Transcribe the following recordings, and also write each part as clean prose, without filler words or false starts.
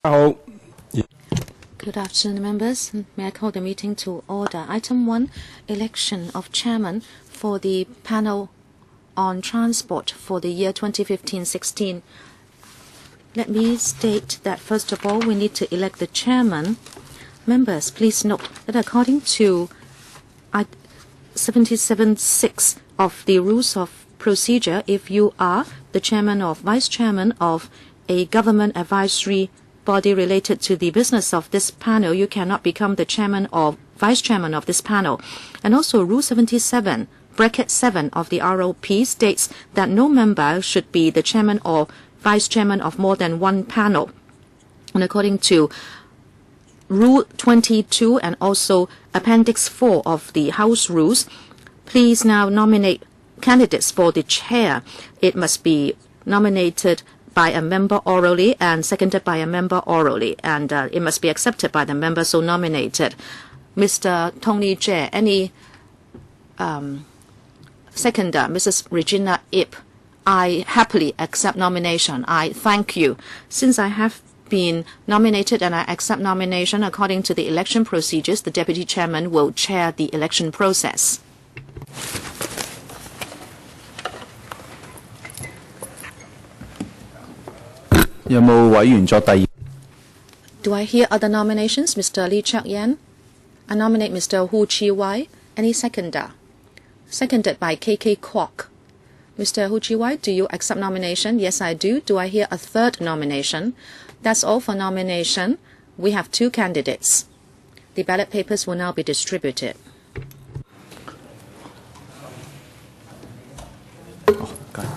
Good afternoon, members. May I call the meeting to order. Item 1, election of chairman for the panel on transport for the year 2015-16. Let me state that, first of all, we need to elect the chairman. Members, please note that according to 77(6) of the Rules of Procedure, if you are the chairman or vice chairman of a government advisory body related to the business of this panel, you cannot become the chairman or vice chairman of this panel. And also Rule 77, bracket 7 of the ROP states that no member should be the chairman or vice chairman of more than one panel. And according to Rule 22 and also Appendix 4 of the House Rules, please now nominate candidates for the chair. It must be nominated by a member orally and seconded by a member orally, and it must be accepted by the member so nominated. Mr. Tony Jie, any seconder, Mrs. Regina Ip, I happily accept nomination. I thank you. Since I have been nominated and I accept nomination according to the election procedures, the deputy chairman will chair the election process. Do I hear other nominations? Mr. Lee Chak-yan. I nominate Mr. Hu Chi-wai. Any seconder? Seconded by K.K. Kwok. Mr. Hu Chi-wai, do you accept nomination? Yes, I do. Do I hear a third nomination? That's all for nomination. We have 2 candidates. The ballot papers will now be distributed. Okay.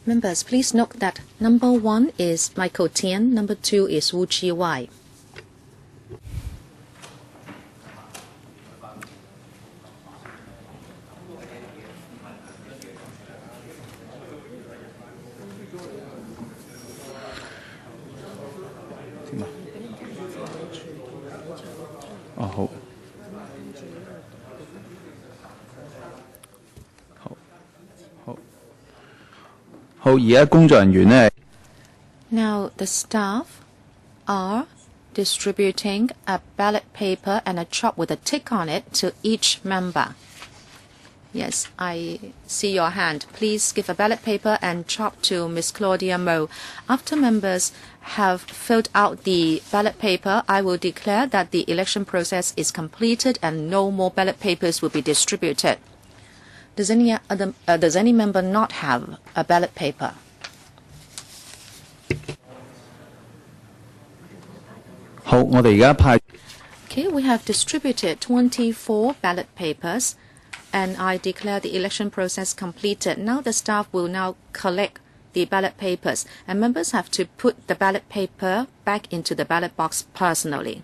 Members, please note that number 1 is Michael Tian, number 2 is Wu Chi-wai. Now the staff are distributing a ballot paper and a chalk with a tick on it to each member. Yes, I see your hand. Please give a ballot paper and chalk to Ms. Claudia Mo. After members have filled out the ballot paper, I will declare that the election process is completed and no more ballot papers will be distributed. Does any member not have a ballot paper? Okay, we have distributed 24 ballot papers, and I declare the election process completed. Now the staff will now collect the ballot papers, and members have to put the ballot paper back into the ballot box personally.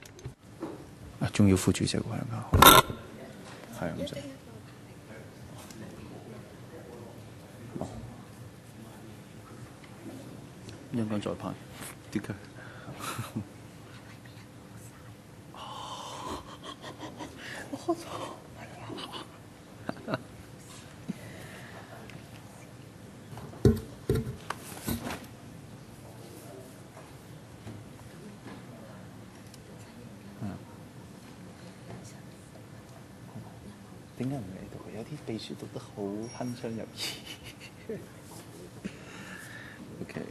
Okay.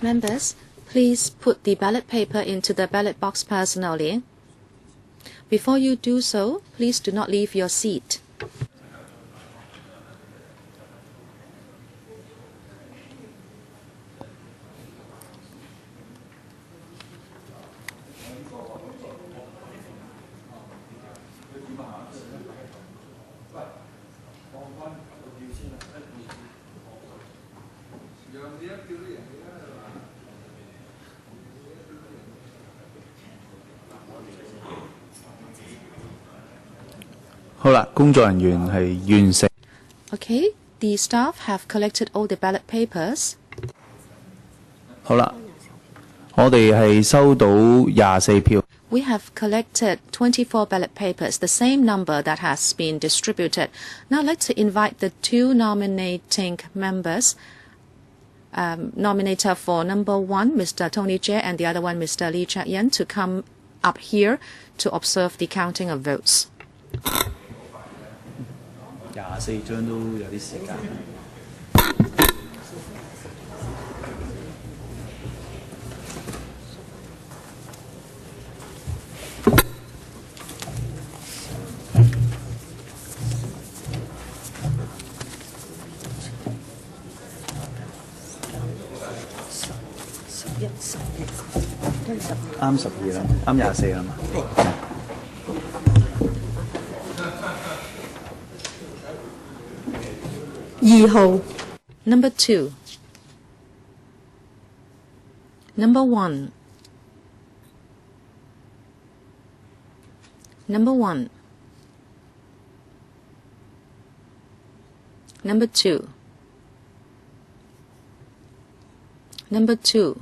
Members, please put the ballot paper into the ballot box personally. Before you do so, please do not leave your seat. 好啦，工作人員係完成。Okay, the staff have collected all the ballot papers. 好啦，我哋係收到24票。We have collected 24 ballot papers, the same number that has been distributed. Now I'd like to invite the two nominating members, nominator for number 1, Mr. Tony Jie, and the other one, Mr. Lee Chak-yen, to come up here to observe the counting of votes. 24張都有啲時間。啱12啦，啱24啦嘛。2號 Number 2 Number 1 Number 1 Number 2 Number 2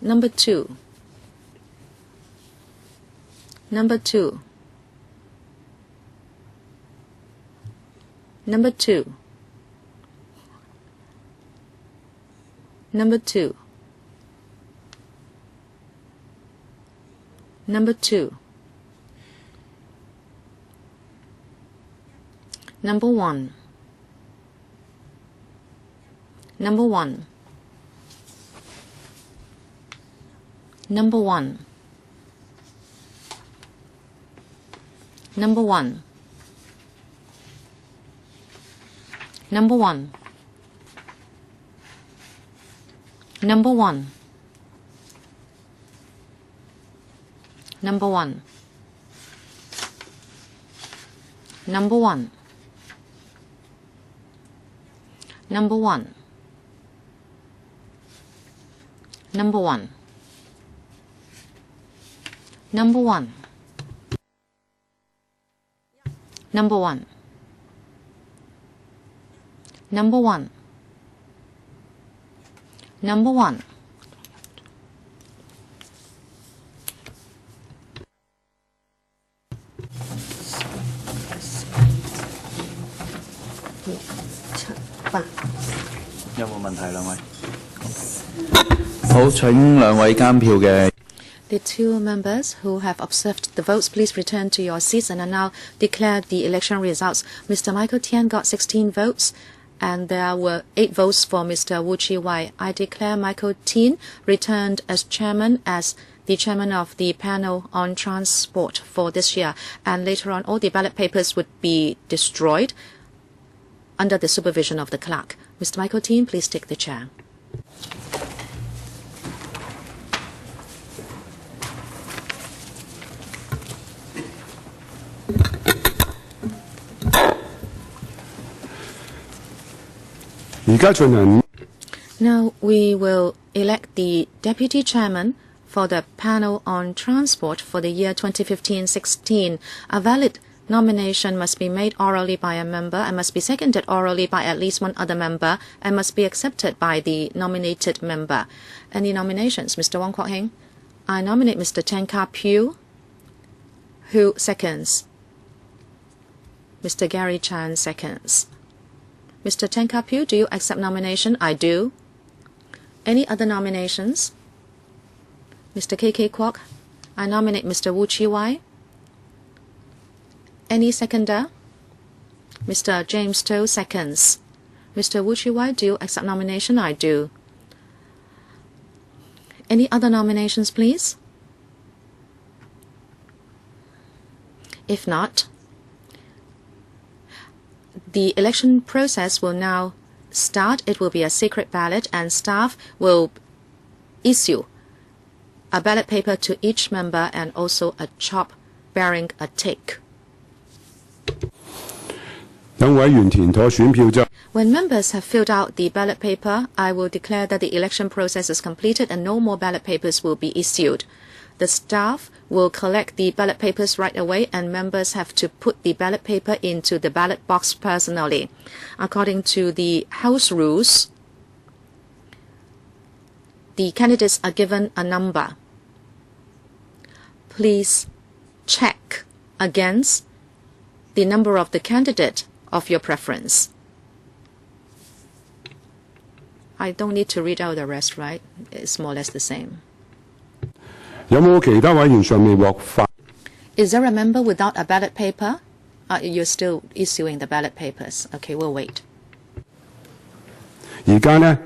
Number 2 Number 2 Number 2 Number 2 Number 2 Number 1 Number 1 Number 1 Number 1 Number 1 Number 1 Number 1 Number 1 Number 1 Number 1 Number 1 Number 1 Number 1 Number 1 有冇問題兩位？好，請兩位監票嘅。The two members who have observed the votes, please return to your seats and I now declare the election results. Mr. Michael Tian got 16 votes and there were 8 votes for Mr. Wu Chi-wai. I declare Michael Tian returned as chairman as the chairman of the panel on transport for this year, and later on all the ballot papers would be destroyed under the supervision of the clerk. Mr. Michael Tian, please take the chair. Now we will elect the deputy chairman for the panel on transport for the year 2015-16. A valid nomination must be made orally by a member and must be seconded orally by at least one other member and must be accepted by the nominated member. Any nominations? Mr. Wong Kwok Heng? I nominate Mr. Chen Ka-pew. Who seconds? Mr. Gary Chan seconds. Mr. Chen Ka-pew, do you accept nomination? I do. Any other nominations? Mr. K.K. Kwok? I nominate Mr. Wu Chi-wai. Any seconder? Mr. James To seconds. Mr. Wu Chi-wai, do you accept nomination? I do. Any other nominations, please? If not, the election process will now start. It will be a secret ballot and staff will issue a ballot paper to each member and also a chop bearing a tick. When members have filled out the ballot paper, I will declare that the election process is completed and no more ballot papers will be issued. The staff will collect the ballot papers right away, and members have to put the ballot paper into the ballot box personally. According to the House rules, the candidates are given a number. Please check against the number of the candidate of your preference. I don't need to read out the rest, right? It's more or less the same. 有冇其他委員尚未獲發？ Is there a member without a ballot paper? You're still issuing the ballot papers. Okay, we'll wait. 而家呢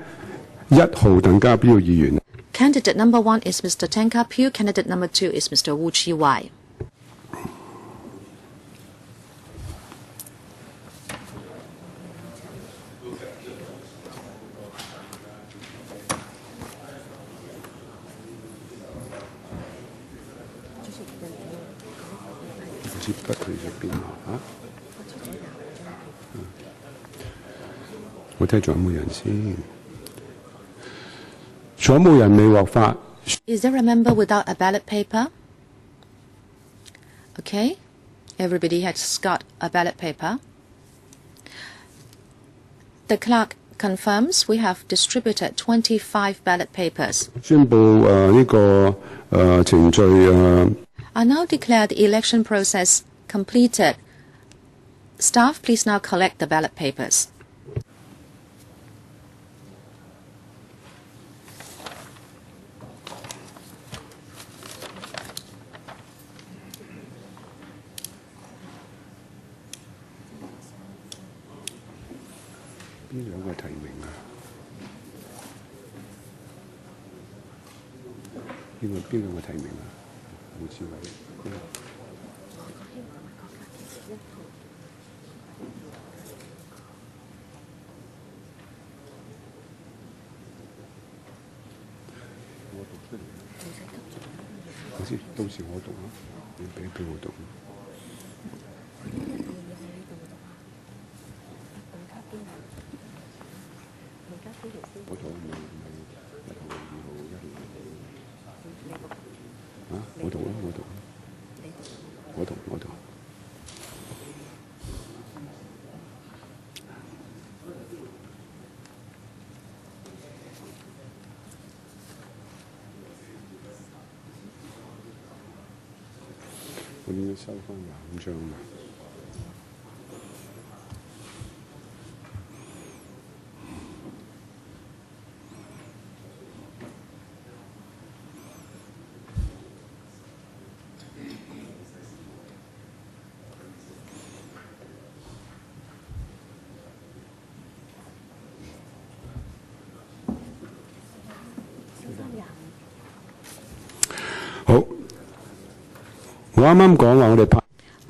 ，1號鄧家彪議員。 Candidate number 1 is Mr. Tang Ka-piu. Candidate number 2 is Mr. Wu Chi-wai. Is there a member without a ballot paper? Okay, everybody has got a ballot paper. The clerk confirms we have distributed 25 ballot papers. 宣布程序 I now declare the election process completed. Staff, please now collect the ballot papers.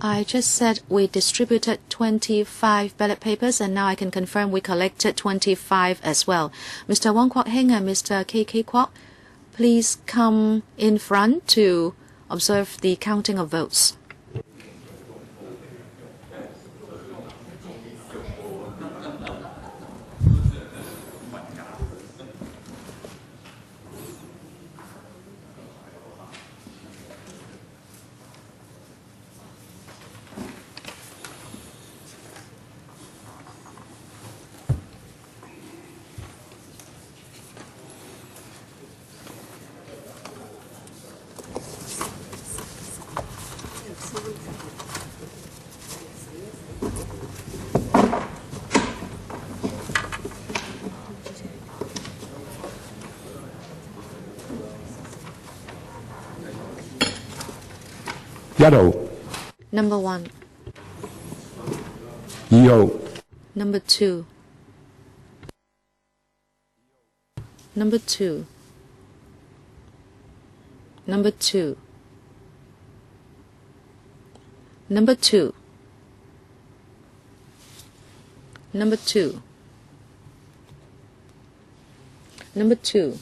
I just said we distributed 25 ballot papers, and now I can confirm we collected 25 as well. Mr. Wong Kwok Heng and Mr. K.K. Kwok, please come in front to observe the counting of votes. Number 1. 2號 Number 2. Number 2. Number 2. Number 2. Number 2. Number 2.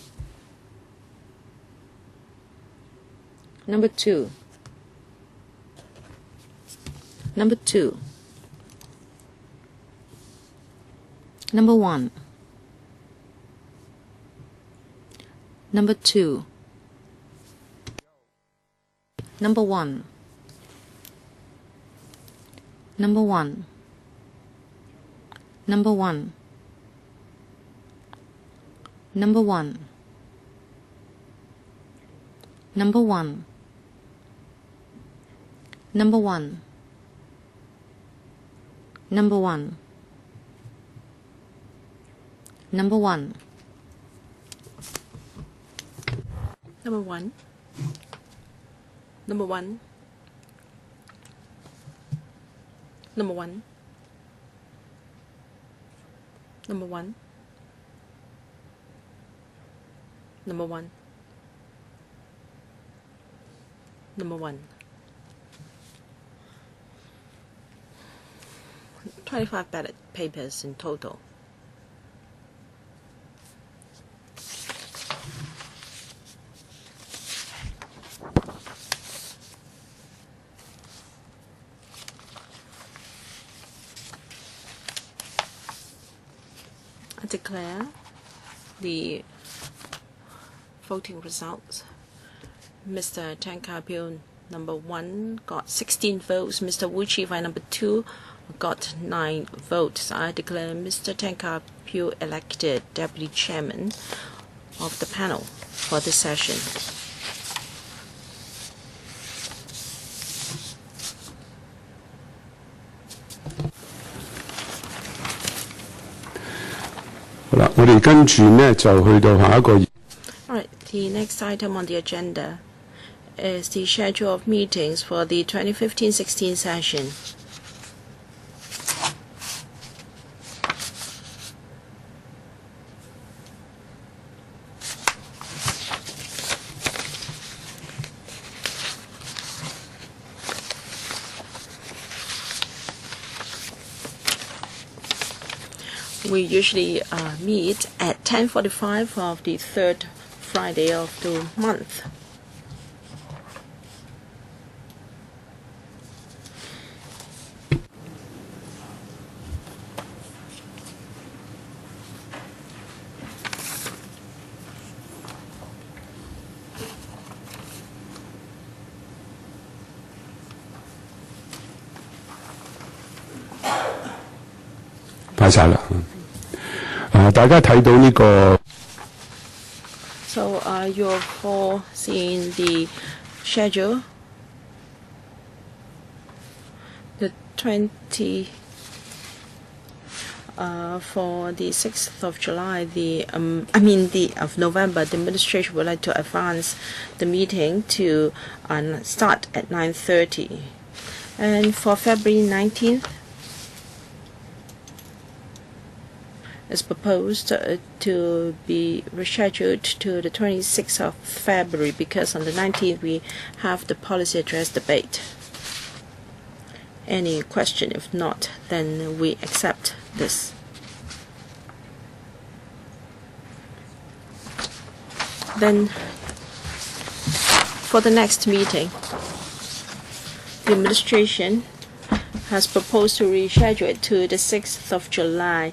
Number 2. Number 2. Number 1. Number 2. Number 1. Number 1. Number 1. Number 1. Number 1. Number 1. Number 1. Number 1. Number 1. Number 1. Number 1. Number 1. Number 1. Number 1. 25 ballot papers in total. I declare the voting results. Mr. Tan Ka-pyo, number 1, got 16 votes. Mr. Wu Chi-fai, number 2, got 9 votes. I declare Mr. Tan Ka-pyo elected Deputy Chairman of the panel for this session. Alright, the next item on the agenda is the schedule of meetings for the 2015-16 session. We usually meet at 10:45 of the third Friday of the month. So you've all seen the schedule. The 20 for the 6th of July, of November, the administration would like to advance the meeting to start at 9:30, and for February 19th. Is proposed to be rescheduled to the 26th of February because on the 19th we have the policy address debate. Any question? If not, then we accept this. Then for the next meeting, the administration has proposed to reschedule it to the 6th of July,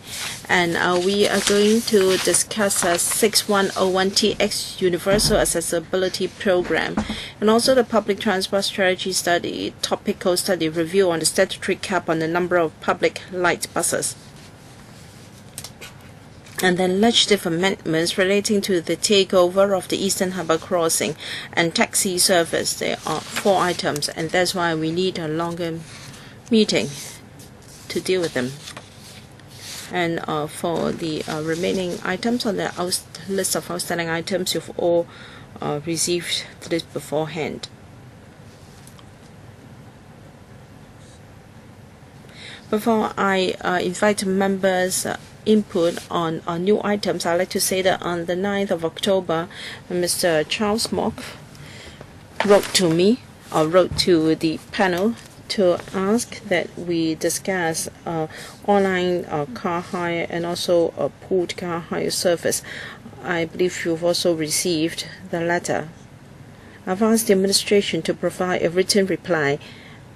and we are going to discuss a 6101TX Universal Accessibility Program, and also the Public Transport Strategy Study, Topical Study Review on the statutory cap on the number of public light buses. And then legislative amendments relating to the takeover of the Eastern Harbour Crossing and taxi service. There are 4 items, and that's why we need a longer meeting to deal with them. And for the remaining items on the list of outstanding items, you've all received this beforehand. Before I invite members' input on new items, I'd like to say that on the 9th of October, Mr. Charles Mock wrote to the panel to ask that we discuss online car hire and also a pooled car hire service. I believe you've also received the letter. I've asked the administration to provide a written reply.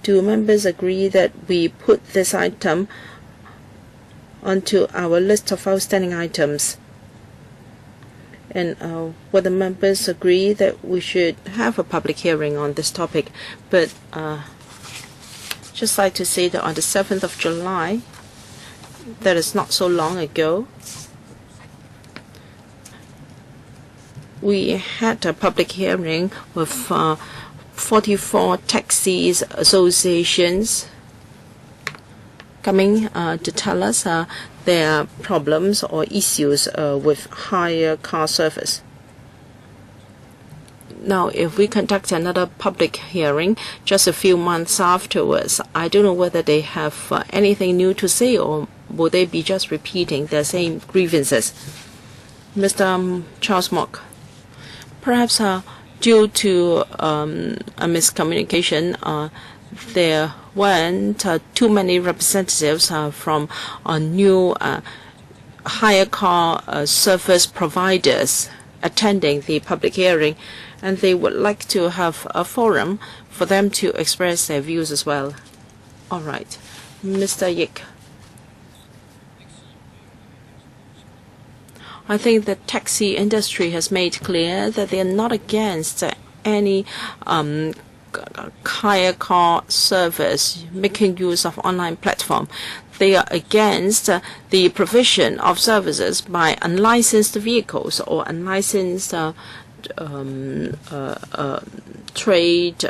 Do members agree that we put this item onto our list of outstanding items? and whether members agree that we should have a public hearing on this topic. But just like to say that on the 7th of July, that is not so long ago, we had a public hearing with 44 taxis associations coming to tell us their problems or issues with hire car service. Now, if we conduct another public hearing just a few months afterwards, I don't know whether they have anything new to say, or will they be just repeating the same grievances. Mr. Charles Mock, perhaps due to a miscommunication, there weren't too many representatives from new hire car service providers attending the public hearing, and they would like to have a forum for them to express their views as well. All right. Mr. Yik. I think the taxi industry has made clear that they are not against any hire car service making use of online platform. They are against the provision of services by unlicensed vehicles or unlicensed trade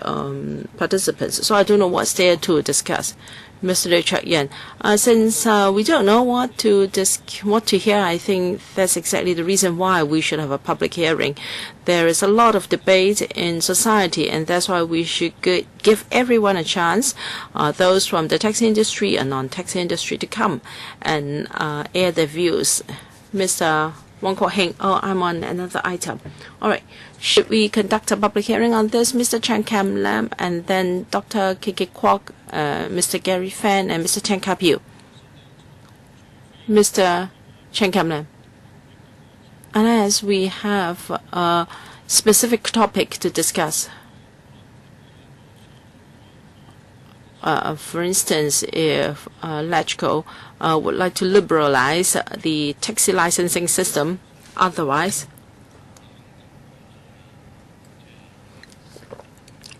participants. So I don't know what's there to discuss. Mr. Richard Yan, since we don't know what to hear, I think that's exactly the reason why we should have a public hearing. There is a lot of debate in society, and that's why we should give everyone a chance, those from the taxi industry and non-taxi industry, to come and air their views. Mr. Wong Kwok Heng, I'm on another item. All right. Should we conduct a public hearing on this? Mr. Chan Kam Lam, and then Dr. Kiki Kwok, Mr. Gary Fan, and Mr. Chen Kap-Yew. Mr. Chan Kam Lam. Unless we have a specific topic to discuss. For instance, if LegCo would like to liberalize the taxi licensing system, otherwise,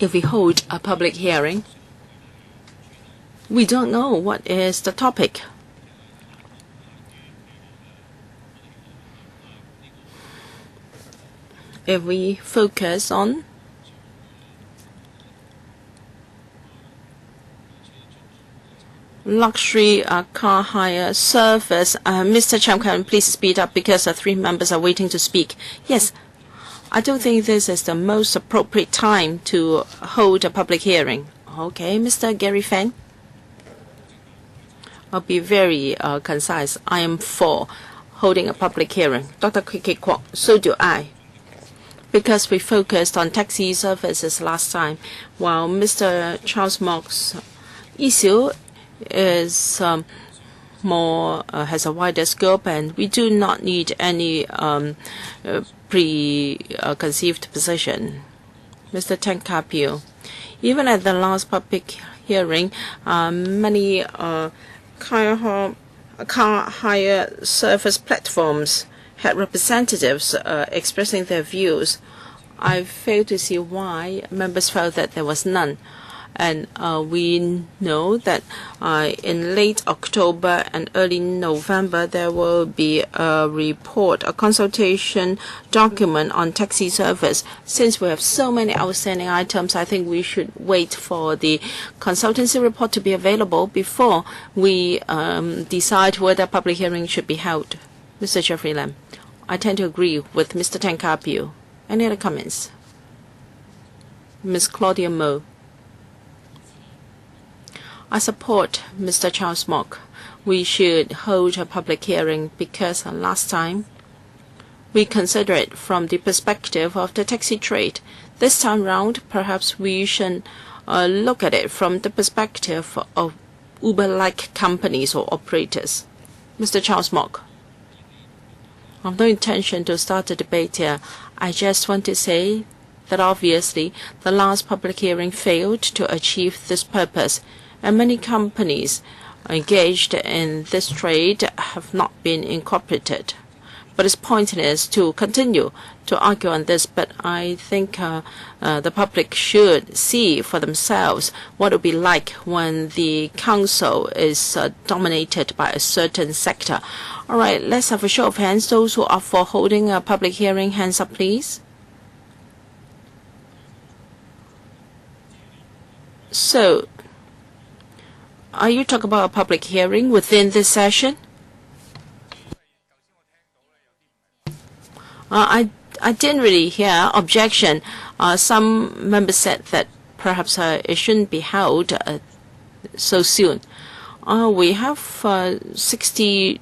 if we hold a public hearing, we don't know what is the topic. If we focus on luxury car hire service, Mr. Chamkan, please speed up because 3 members are waiting to speak. Yes. I don't think this is the most appropriate time to hold a public hearing. Okay, Mr. Gary Fan. I'll be very concise. I am for holding a public hearing. Dr. Kiki Kwok, so do I. Because we focused on taxi services last time, while Mr. Charles Mock's issue is more has a wider scope, and we do not need any preconceived position. Mr. Chen Kap-Yew, even at the last public hearing, many car hire service platforms had representatives expressing their views. I fail to see why members felt that there was none. And we know that in late October and early November, there will be a report, a consultation document on taxi service. Since we have so many outstanding items, I think we should wait for the consultancy report to be available before we decide whether public hearing should be held. Mr. Jeffrey Lam, I tend to agree with Mr. Chen Kap-Yew. Any other comments? Ms. Claudia Mo. I support Mr. Charles Mock. We should hold a public hearing because last time we consider it from the perspective of the taxi trade. This time round, perhaps we should look at it from the perspective of Uber-like companies or operators. Mr. Charles Mock. I have no intention to start a debate here. I just want to say that obviously the last public hearing failed to achieve this purpose, and many companies engaged in this trade have not been incorporated. But it's pointless to continue to argue on this. But I think the public should see for themselves what it would be like when the council is dominated by a certain sector. All right, let's have a show of hands. Those who are for holding a public hearing, hands up, please. So, are you talking about a public hearing within this session? I didn't really hear objection. Some members said that perhaps it shouldn't be held so soon. We have 60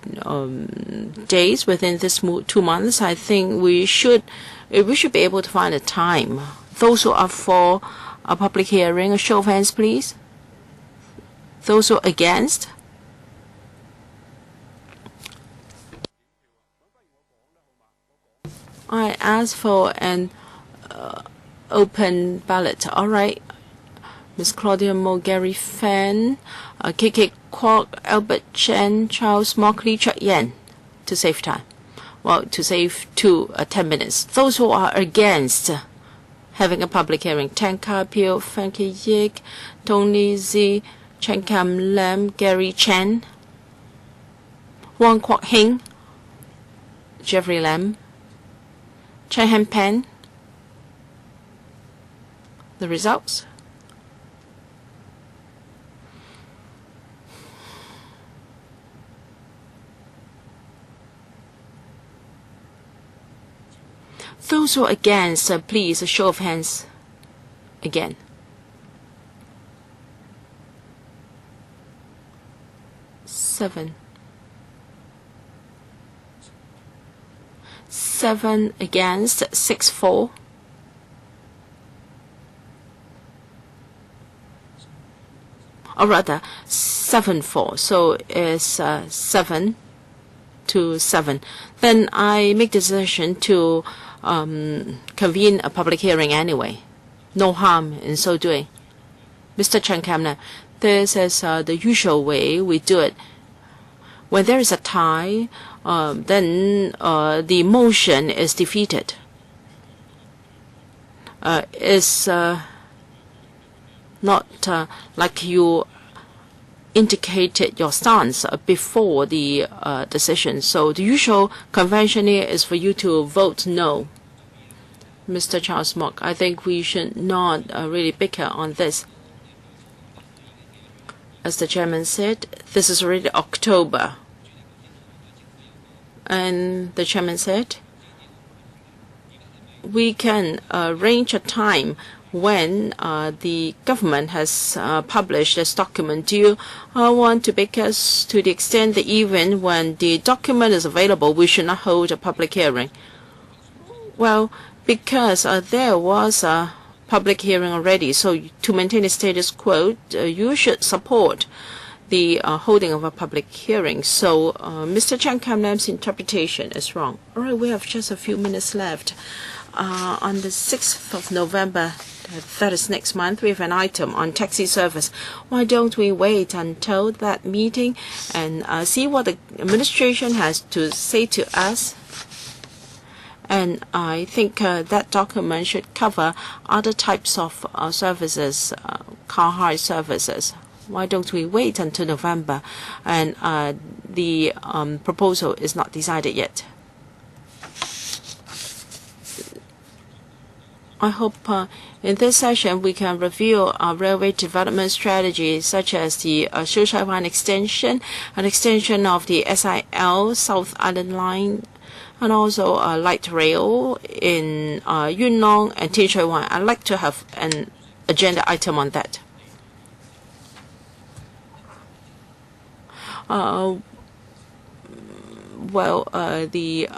days within this 2 months. I think we should be able to find a time. Those who are for a public hearing, a show of hands, please. Those who are against. I ask for an open ballot. All right. Ms. Claudia Mo, Gary Fan, KK Kwok, Albert Chen, Charles Mockley, Chuck Yen, to save time. Well, to save 10 minutes. Those who are against having a public hearing: Tan Ka Pio, Frankie Yik, Tony Z, Chen Kam Lam, Gary Chen, Wong Kwok Hing, Jeffrey Lam, Chen Han Pen. The results? Those who are against, please, a show of hands again. Seven against, 6 for. Or rather, 7 for. So it's 7 to 7. Then I make the decision to convene a public hearing anyway. No harm in so doing. Mr. Chen Kamna, this is the usual way we do it. When there is a tie, then the motion is defeated. It's not like you indicated your stance before the decision. So the usual convention here is for you to vote no. Mr. Charles Mock, I think we should not really bicker on this. As the chairman said, this is already October. And the chairman said, we can arrange a time when the government has published this document. Do you want to make us to the extent that even when the document is available, we should not hold a public hearing? Well, because there was a public hearing already, so to maintain the status quo, you should support the holding of a public hearing. So Mr. Chan Kam-nam's interpretation is wrong. All right, we have just a few minutes left. On the 6th of November, that is next month, we have an item on taxi service. Why don't we wait until that meeting and see what the administration has to say to us? And I think that document should cover other types of services, car hire services. Why don't we wait until November? And the proposal is not decided yet. I hope in this session we can review our railway development strategy, such as the Shushan extension, an extension of the SIL South Island Line, and also light rail in Yuen Long and Tin Shui Wai. I'd like to have an agenda item on that. The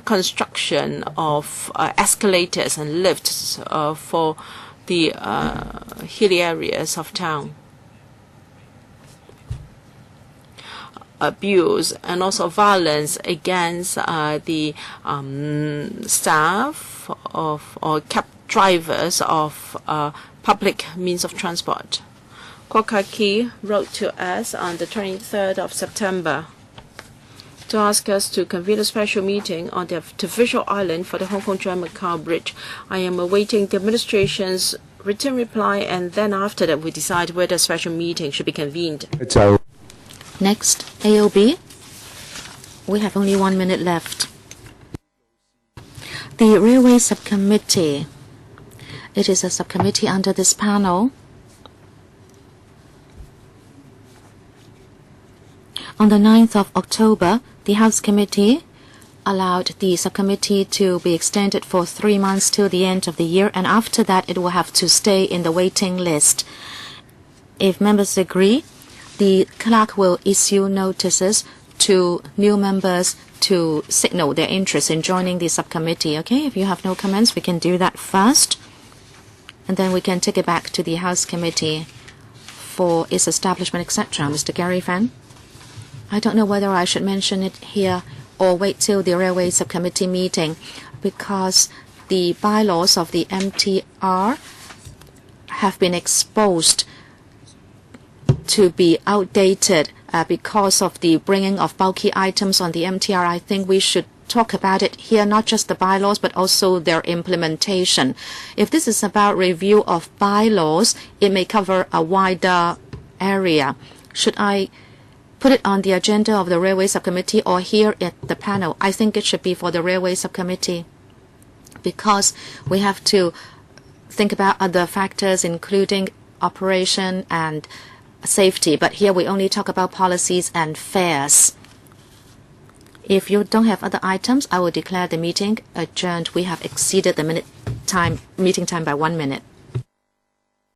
construction of escalators and lifts for the hilly areas of town. Abuse and also violence against the staff of or cab drivers of public means of transport. Kwok Ka Ki wrote to us on the 23rd of September to ask us to convene a special meeting on the artificial island for the Hong Kong-Macau Bridge. I am awaiting the administration's written reply, and then after that we decide whether a special meeting should be convened. Next, AOB. We have only 1 minute left. The Railway Subcommittee. It is a subcommittee under this panel. On the 9th of October, the House Committee allowed the subcommittee to be extended for 3 months till the end of the year, and after that it will have to stay in the waiting list. If members agree, the clerk will issue notices to new members to signal their interest in joining the subcommittee. Okay, if you have no comments, we can do that first, and then we can take it back to the House Committee for its establishment, etc. Mr. Gary Fan? I don't know whether I should mention it here or wait till the Railway Subcommittee meeting, because the bylaws of the MTR have been exposed to be outdated because of the bringing of bulky items on the MTR. I think we should talk about it here, not just the bylaws, but also their implementation. If this is about review of bylaws, it may cover a wider area. Should I put it on the agenda of the Railway Subcommittee or here at the panel? I think it should be for the Railway Subcommittee, because we have to think about other factors, including operation and safety. But here we only talk about policies and fares. If you don't have other items, I will declare the meeting adjourned. We have exceeded the meeting time by 1 minute.